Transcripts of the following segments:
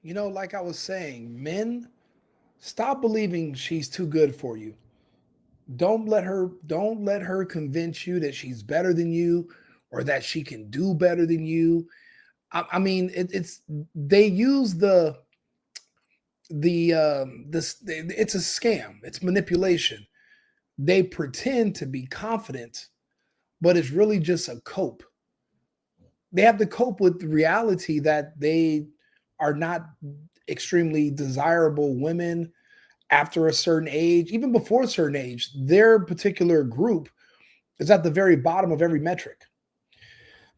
Like I was saying, men, stop believing she's too good for you. Don't let her convince you that she's better than you or that she can do better than you. I mean, it's they use it's a scam. It's manipulation. They pretend to be confident, but it's really just a cope. They have to cope with the reality that they are not extremely desirable women after a certain age, even before a certain age. Their particular group is at the very bottom of every metric.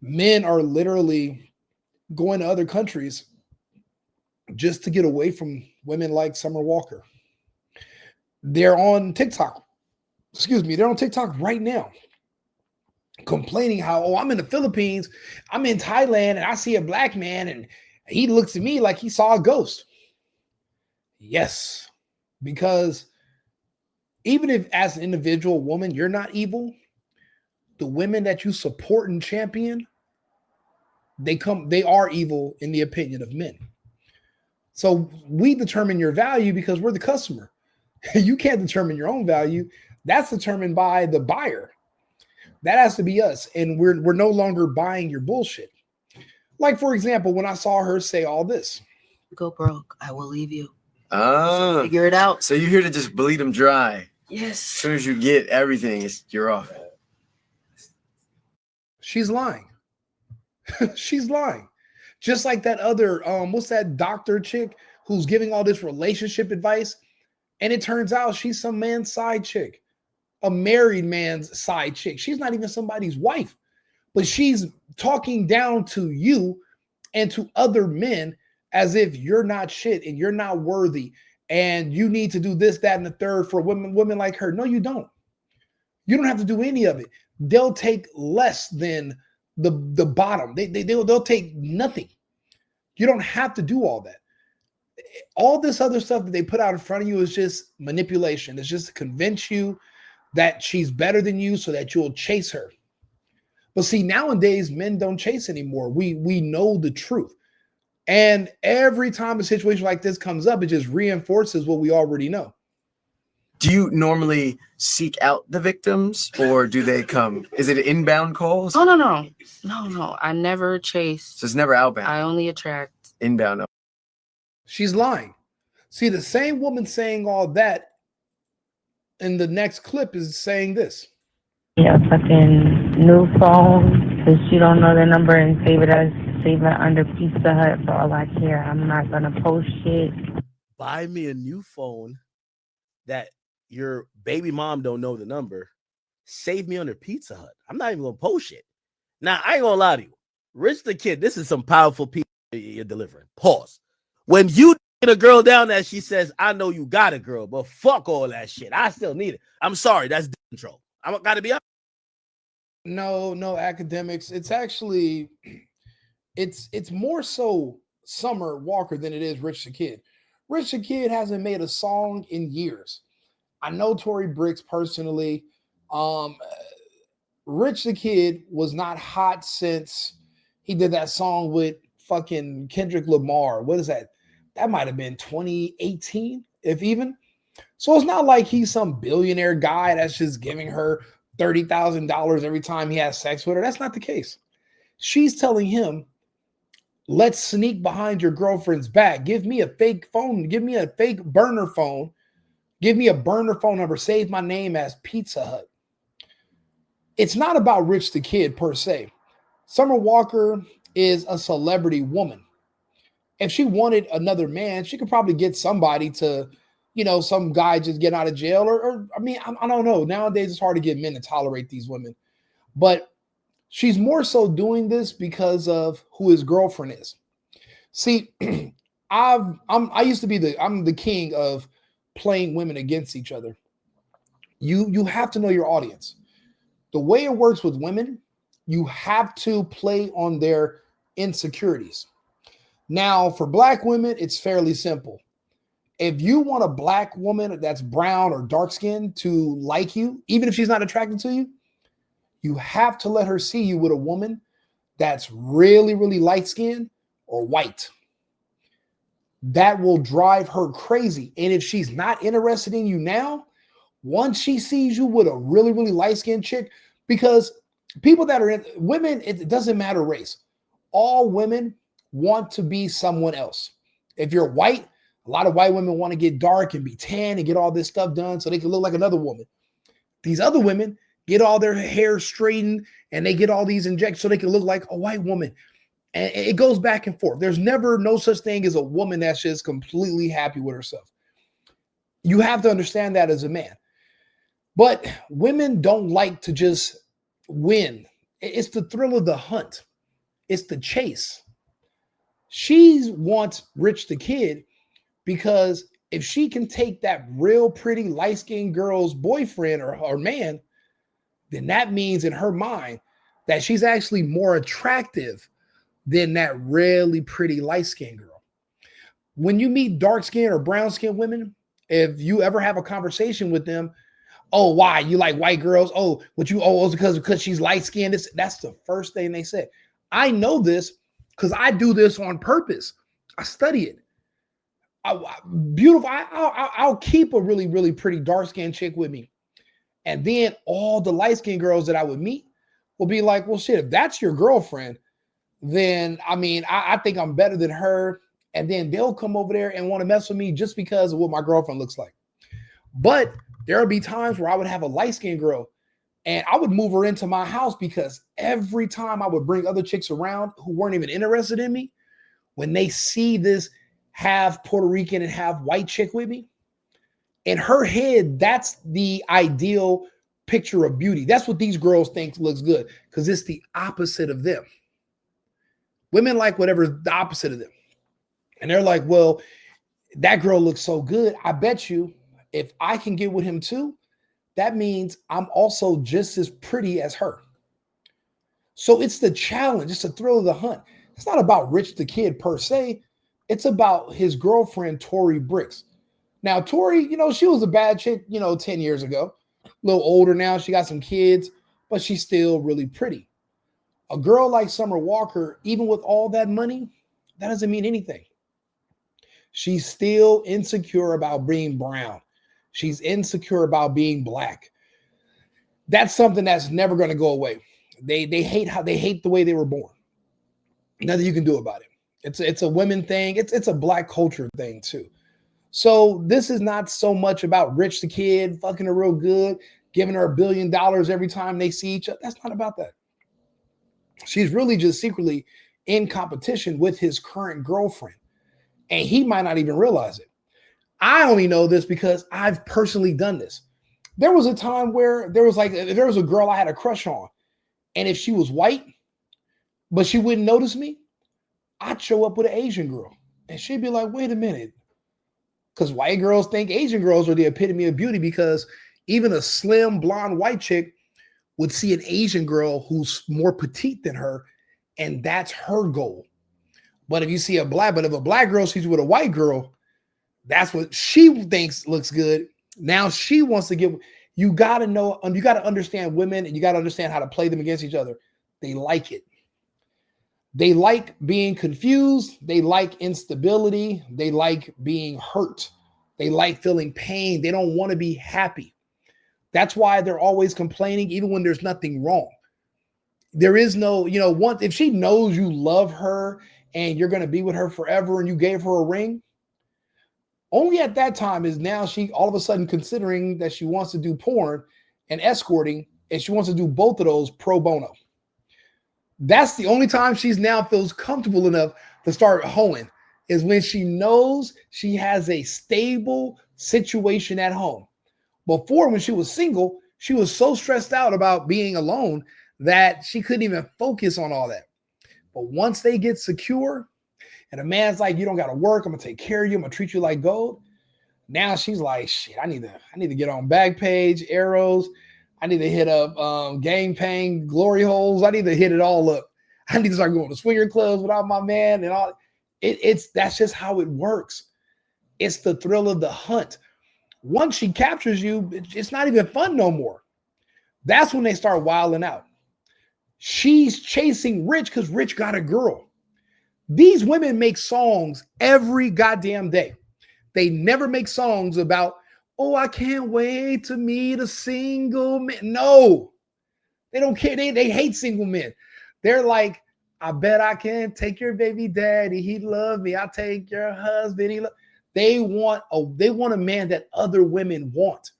Men are literally going to other countries just to get away from women like Summer Walker. They're on TikTok. Excuse me, they're on TikTok right now complaining how, oh, I'm in the Philippines, I'm in Thailand, and I see a black man and he looks at me like he saw a ghost. Yes, because even if as an individual woman you're not evil, the women that you support and champion, they are evil in the opinion of men. So we determine your value because we're the customer. You can't determine your own value. That's determined by the buyer. That has to be us. And we're no longer buying your bullshit. Like, for example, when I saw her say all this. Go broke, I will leave you. Figure it out. So you're here to just bleed them dry. Yes. As soon as you get everything, you're off. She's lying. She's lying. Just like that other, what's that doctor chick who's giving all this relationship advice? And it turns out she's some man's side chick, a married man's side chick. She's not even somebody's wife, but she's talking down to you and to other men as if you're not shit and you're not worthy and you need to do this, that, and the third for women like her. No, you don't. You don't have to do any of it. They'll take less than the bottom. They'll take nothing. You don't have to do all that. All this other stuff that they put out in front of you is just manipulation. It's just to convince you that she's better than you so that you'll chase her. But see, nowadays men don't chase anymore. We know the truth. And every time a situation like this comes up, it just reinforces what we already know. Do you normally seek out the victims or do they come? Is it inbound calls? Oh, no. I never chase. So it's never outbound. I only attract. Inbound. She's lying. See, the same woman saying all that in the next clip is saying this. Yeah, fucking new phone, because you don't know the number and save it under Pizza Hut for all I care. I'm not gonna post shit. Buy me a new phone that your baby mom don't know the number. Save me under Pizza Hut. I'm not even gonna post shit. Now I ain't gonna lie to you, Rich the Kid. This is some powerful people you're delivering. Pause. When you get a girl down there, she says, "I know you got a girl, but fuck all that shit. I still need it." I'm sorry, that's control. I'm gotta be up. No, academics. It's actually it's more so Summer Walker than it is Rich the Kid. Rich the Kid hasn't made a song in years. I know Tori Brixx personally. Um, Rich the Kid was not hot since he did that song with fucking Kendrick Lamar. What is that? That might have been 2018, if even. So it's not like he's some billionaire guy that's just giving her $30,000 every time he has sex with her. That's not the case. She's telling him, let's sneak behind your girlfriend's back. Give me a fake phone. Give me a fake burner phone. Give me a burner phone number. Save my name as Pizza Hut. It's not about Rich the Kid per se. Summer Walker is a celebrity woman. If she wanted another man, she could probably get somebody to, some guy just getting out of jail. Or I mean, I don't know. Nowadays, it's hard to get men to tolerate these women. But she's more so doing this because of who his girlfriend is. See, I used to be I'm the king of playing women against each other. You have to know your audience. The way it works with women, you have to play on their insecurities. Now, for black women, it's fairly simple. If you want a black woman that's brown or dark skinned to like you, even if she's not attracted to you, you have to let her see you with a woman that's really, really light skinned or white. that will drive her crazy. And if she's not interested in you now, once she sees you with a really, really light-skinned chick, because people that are in women, it doesn't matter race. All women want to be someone else. If you're white, a lot of white women want to get dark and be tan and get all this stuff done so they can look like another woman. These other women get all their hair straightened and they get all these injections so they can look like a white woman. And it goes back and forth. There's never no such thing as a woman that's just completely happy with herself. You have to understand that as a man. But women don't like to just win. It's the thrill of the hunt. It's the chase. She wants Rich the Kid because if she can take that real pretty light-skinned girl's boyfriend or man, then that means in her mind that she's actually more attractive than that really pretty light-skinned girl. When you meet dark-skinned or brown-skinned women, if you ever have a conversation with them, oh, why? You like white girls? Oh, what you, oh, it's because she's light-skinned. That's the first thing they say. I know this because I do this on purpose. I study it. Beautiful. I'll keep a really, really pretty dark-skinned chick with me. And then all the light-skinned girls that I would meet will be like, well, shit, if that's your girlfriend, then, I mean, I think I'm better than her. And then they'll come over there and want to mess with me just because of what my girlfriend looks like. But there would be times where I would have a light-skinned girl and I would move her into my house because every time I would bring other chicks around who weren't even interested in me, when they see this half Puerto Rican and half white chick with me, in her head, that's the ideal picture of beauty. That's what these girls think looks good because it's the opposite of them. Women like whatever's the opposite of them. And they're like, well, that girl looks so good. I bet you if I can get with him too, that means I'm also just as pretty as her. So it's the challenge. It's the thrill of the hunt. It's not about Rich the Kid per se. It's about his girlfriend, Tori Brixx. Now, Tori, she was a bad chick, 10 years ago. A little older now. She got some kids, but she's still really pretty. A girl like Summer Walker, even with all that money, that doesn't mean anything. She's still insecure about being brown. She's insecure about being black. That's something that's never going to go away. They hate the way they were born. Nothing you can do about it. It's a women thing. It's a black culture thing too. So this is not so much about Rich the Kid fucking her real good, giving her $1 billion every time they see each other. That's not about that. She's really just secretly in competition with his current girlfriend. And he might not even realize it. I only know this because I've personally done this. There was a time where there was a girl I had a crush on. And if she was white, but she wouldn't notice me, I'd show up with an Asian girl. And she'd be like, wait a minute. Because white girls think Asian girls are the epitome of beauty because even a slim blonde white chick would see an Asian girl who's more petite than her, and that's her goal. But if a black girl sees you with a white girl, that's what she thinks looks good. Now she wants to give. You got to know, you got to understand women, and you got to understand how to play them against each other. They like it. They like being confused. They like instability. They like being hurt. They like feeling pain. They don't want to be happy. That's why they're always complaining, even when there's nothing wrong. There is no, if she knows you love her and you're going to be with her forever and you gave her a ring, only at that time is now she all of a sudden considering that she wants to do porn and escorting, and she wants to do both of those pro bono. That's the only time she's now feels comfortable enough to start hoeing is when she knows she has a stable situation at home. Before, when she was single, she was so stressed out about being alone that she couldn't even focus on all that. But once they get secure and a man's like, you don't got to work, I'm going to take care of you, I'm going to treat you like gold. Now she's like, shit, I need to get on Backpage, Arrows. I need to hit up Gang Pang, Glory Holes. I need to hit it all up. I need to start going to swinger clubs without my man and all. That's just how it works. It's the thrill of the hunt. Once she captures you, it's not even fun no more. That's when they start wilding out. She's chasing Rich because Rich got a girl. These women make songs every goddamn day. They never make songs about, oh, I can't wait to meet a single man. No, they don't care. They hate single men. They're like, I bet I can take your baby daddy. He love me. I'll take your husband. They want a man that other women want.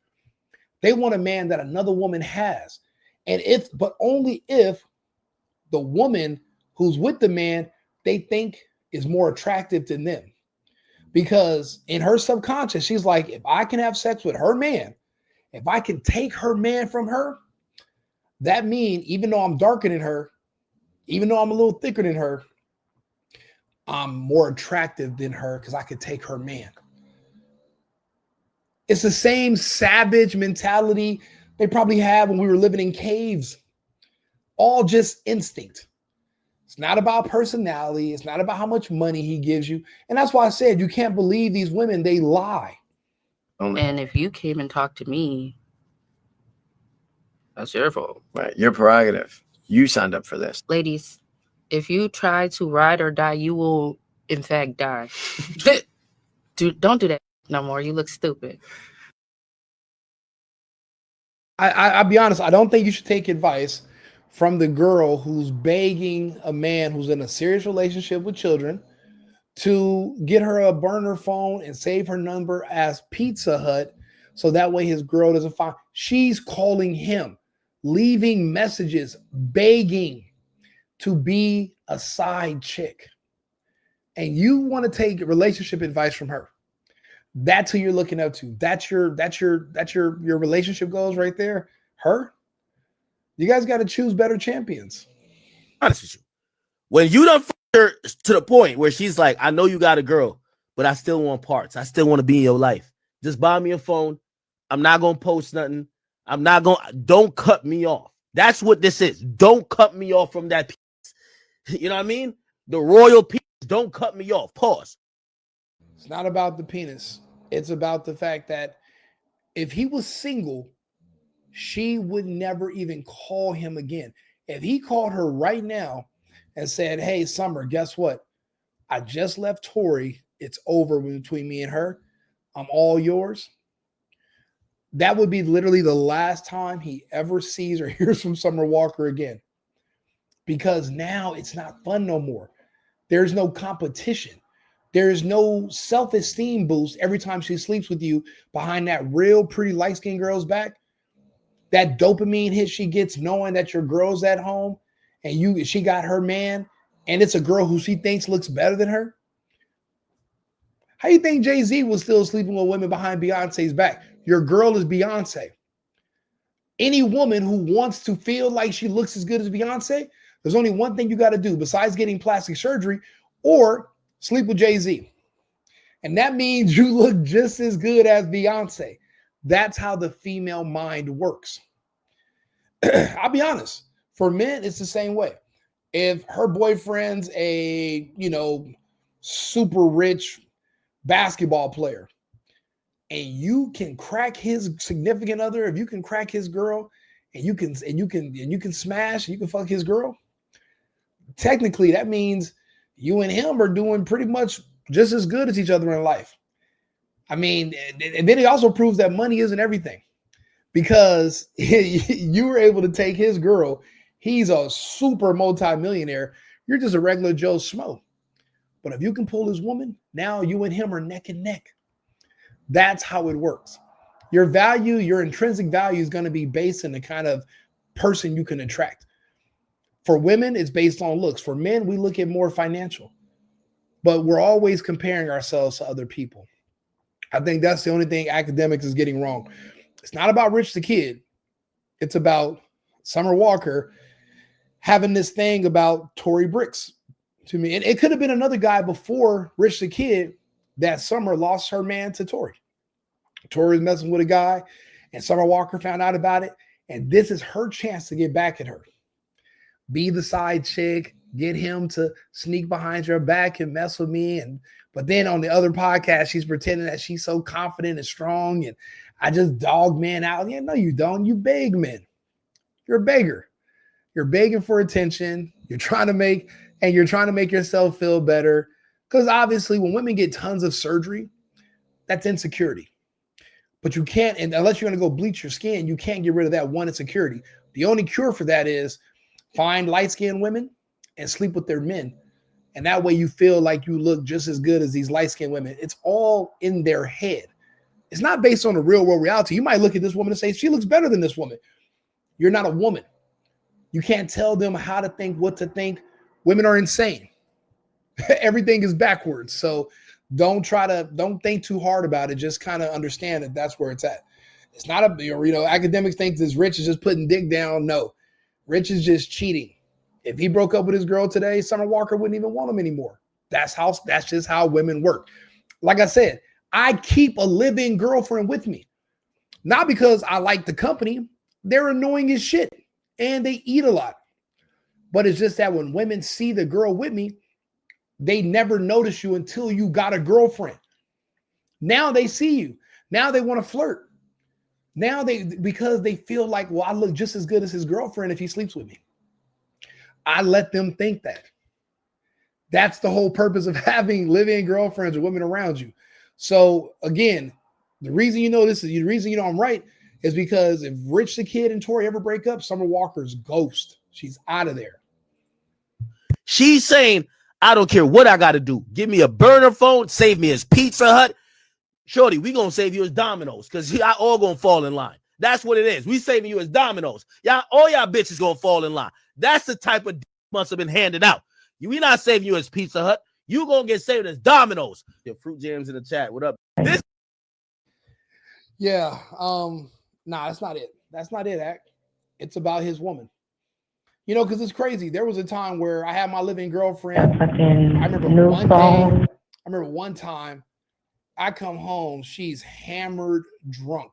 They want a man that another woman has. But only if the woman who's with the man they think is more attractive than them. Because in her subconscious, she's like, if I can have sex with her man, if I can take her man from her, that means even though I'm darker than her, even though I'm a little thicker than her, I'm more attractive than her because I could take her man. It's the same savage mentality they probably had when we were living in caves. All just instinct. It's not about personality. It's not about how much money he gives you. And that's why I said you can't believe these women. They lie. And if you came and talked to me, that's your fault. Right. Your prerogative. You signed up for this. Ladies, if you try to ride or die, you will, in fact, die. Don't do that no more. You look stupid. I'll be honest. I don't think you should take advice from the girl who's begging a man who's in a serious relationship with children to get her a burner phone and save her number as Pizza Hut so that way his girl doesn't find. She's calling him, leaving messages, begging to be a side chick. And you want to take relationship advice from her. That's who you're looking up to. That's your relationship goals right there. Her. You guys got to choose better champions. Honest with you. When you done her to the point where she's like, I know you got a girl, but I still want parts. I still want to be in your life. Just buy me a phone. I'm not going to post nothing. Don't cut me off. That's what this is. Don't cut me off from that piece. You know what I mean? The royal piece. Don't cut me off. Pause. It's not about the penis. It's about the fact that if he was single, she would never even call him again. If he called her right now and said, hey, Summer, guess what? I just left Tori. It's over between me and her. I'm all yours. That would be literally the last time he ever sees or hears from Summer Walker again. Because now it's not fun no more. There's no competition. There's no self-esteem boost every time she sleeps with you behind that real pretty light-skinned girl's back. That dopamine hit she gets knowing that your girl's at home and she got her man and it's a girl who she thinks looks better than her. How do you think Jay-Z was still sleeping with women behind Beyonce's back? Your girl is Beyonce. Any woman who wants to feel like she looks as good as Beyonce, there's only one thing you got to do besides getting plastic surgery or sleep with Jay-Z. And that means you look just as good as Beyonce. That's how the female mind works. I'll be honest. For men, it's the same way. If her boyfriend's a, super rich basketball player and you can crack his significant other, if you can crack his girl and you can smash and you can fuck his girl, technically that means you and him are doing pretty much just as good as each other in life. I mean, and then it also proves that money isn't everything because you were able to take his girl. He's a super multimillionaire. You're just a regular Joe Schmo. But if you can pull his woman, now you and him are neck and neck. That's how it works. Your value, your intrinsic value is going to be based on the kind of person you can attract. For women, it's based on looks. For men, we look at more financial. But we're always comparing ourselves to other people. I think that's the only thing Akademiks is getting wrong. It's not about Rich the Kid. It's about Summer Walker having this thing about Tori Brixx to me. And it could have been another guy before Rich the Kid that Summer lost her man to Tori. Tori was messing with a guy and Summer Walker found out about it. And this is her chance to get back at her. Be the side chick, get him to sneak behind your back and mess with me. But then on the other podcast, she's pretending that she's so confident and strong. And I just dog men out. Yeah, no, you don't. You beg men. You're a beggar. You're begging for attention. You're trying to make, and you're trying to make yourself feel better. Because obviously, when women get tons of surgery, that's insecurity. But you can't, and unless you're going to go bleach your skin, you can't get rid of that one insecurity. The only cure for that is find light-skinned women and sleep with their men. And that way you feel like you look just as good as these light-skinned women. It's all in their head. It's not based on the real world reality. You might look at this woman and say, she looks better than this woman. You're not a woman. You can't tell them how to think, what to think. Women are insane. Everything is backwards. So don't think too hard about it. Just kind of understand that that's where it's at. It's not academics think this Rich is just putting dick down. No, Rich is just cheating. If he broke up with his girl today, Summer Walker wouldn't even want him anymore. That's just how women work. Like I said, I keep a live-in girlfriend with me. Not because I like the company. They're annoying as shit. And they eat a lot. But it's just that when women see the girl with me, they never notice you until you got a girlfriend. Now they see you. Now they want to flirt. Now because they feel like, well, I look just as good as his girlfriend if he sleeps with me. I let them think that. That's the whole purpose of having live-in girlfriends or women around you. So again, the reason I'm right is because if Rich the Kid and Tori ever break up, Summer Walker's ghost. She's out of there. She's saying, I don't care what I got to do. Give me a burner phone. Save me as Pizza Hut. Shorty, we going to save you as Domino's because y'all all going to fall in line. That's what it is. We saving you as Domino's. All y'all bitches going to fall in line. That's the type of must have been handed out. We not saving you as Pizza Hut. You going to get saved as Domino's. Your Fruit Jams in the chat. What up? Yeah. Nah, that's not it. That's not it, Act. It's about his woman. Because it's crazy. There was a time where I had my living girlfriend. I remember one time I come home, she's hammered drunk.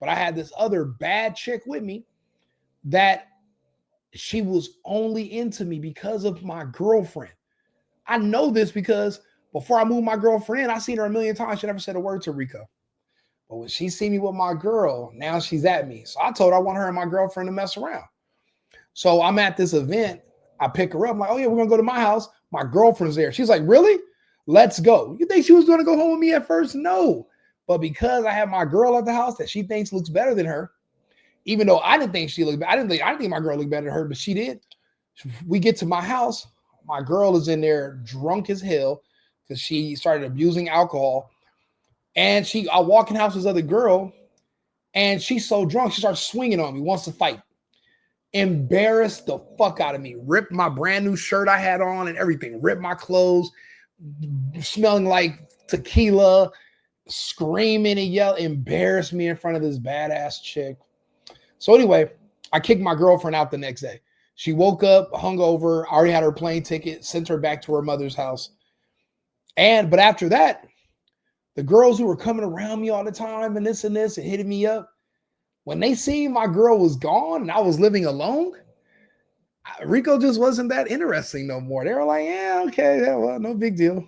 But I had this other bad chick with me that she was only into me because of my girlfriend. I know this because before I moved my girlfriend in, I seen her a million times. She never said a word to Rico. But when she see me with my girl, now she's at me. So I told her I want her and my girlfriend to mess around. So I'm at this event. I pick her up. I'm like, oh yeah, we're going to go to my house. My girlfriend's there. She's like, really? Let's go. You think she was going to go home with me at first? No. But because I have my girl at the house that she thinks looks better than her, even though I didn't think she looked better, I didn't think my girl looked better than her, but she did. We get to my house. My girl is in there drunk as hell because she started abusing alcohol. And I walk in the house with this other girl, and she's so drunk, she starts swinging on me, wants to fight. Embarrassed the fuck out of me. Ripped my brand new shirt I had on and everything. Ripped my clothes, smelling like tequila, screaming and yelling. Embarrassed me in front of this badass chick. So anyway, I kicked my girlfriend out the next day. She woke up hungover. I already had her plane ticket, sent her back to her mother's house. But after that, the girls who were coming around me all the time and this and hitting me up, when they seen my girl was gone and I was living alone, Rico just wasn't that interesting no more. They were like, yeah, okay, yeah, well, no big deal.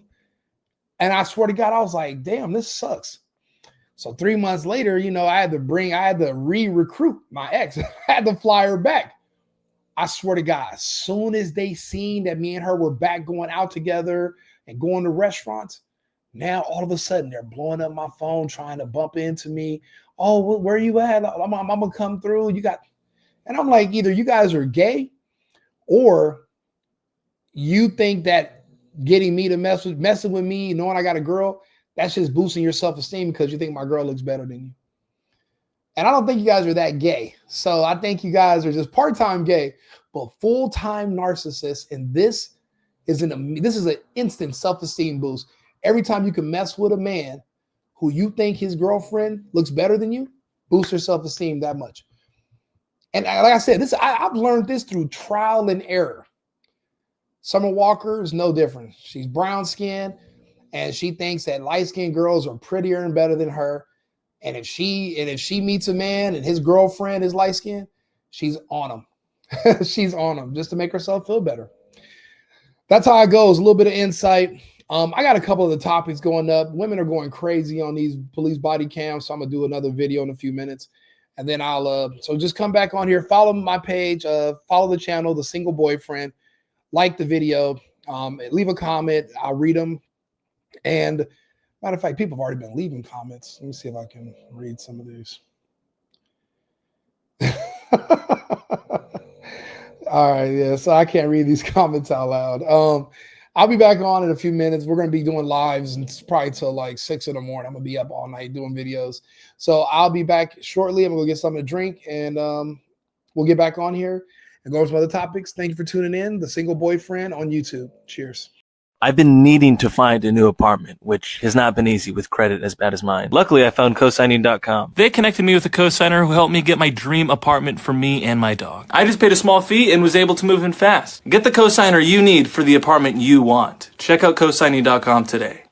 And I swear to God, I was like, damn, this sucks. So 3 months later, I had to re-recruit my ex. I had to fly her back. I swear to God, as soon as they seen that me and her were back going out together and going to restaurants, now all of a sudden they're blowing up my phone, trying to bump into me. Oh, where you at? I'm gonna come through. And I'm like, either you guys are gay or you think that getting me to messing with me, knowing I got a girl, that's just boosting your self-esteem because you think my girl looks better than you. And I don't think you guys are that gay. So I think you guys are just part-time gay, but full-time narcissists. And this is an instant self-esteem boost. Every time you can mess with a man who you think his girlfriend looks better than you, boost your self-esteem that much. And like I said, I've learned this through trial and error. Summer Walker is no different. She's brown skinned and she thinks that light-skinned girls are prettier and better than her. And if she meets a man and his girlfriend is light-skinned, she's on him. She's on him just to make herself feel better. That's how it goes. A little bit of insight. I got a couple of the topics going up. Women are going crazy on these police body cams, so I'm gonna do another video in a few minutes, and then I'll so just come back on here, follow my page, follow the channel, The Single Boyfriend, like the video, Leave a comment. I'll read them. And matter of fact, people have already been leaving comments. Let me see if I can read some of these. All right, yeah. So I can't read these comments out loud. I'll be back on in a few minutes. We're gonna be doing lives and it's probably till like 6 in the morning. I'm gonna be up all night doing videos. So I'll be back shortly. I'm gonna go get something to drink and we'll get back on here and go over some other topics. Thank you for tuning in. The Single Boyfriend on YouTube. Cheers. I've been needing to find a new apartment, which has not been easy with credit as bad as mine. Luckily, I found cosigning.com. They connected me with a cosigner who helped me get my dream apartment for me and my dog. I just paid a small fee and was able to move in fast. Get the cosigner you need for the apartment you want. Check out cosigning.com today.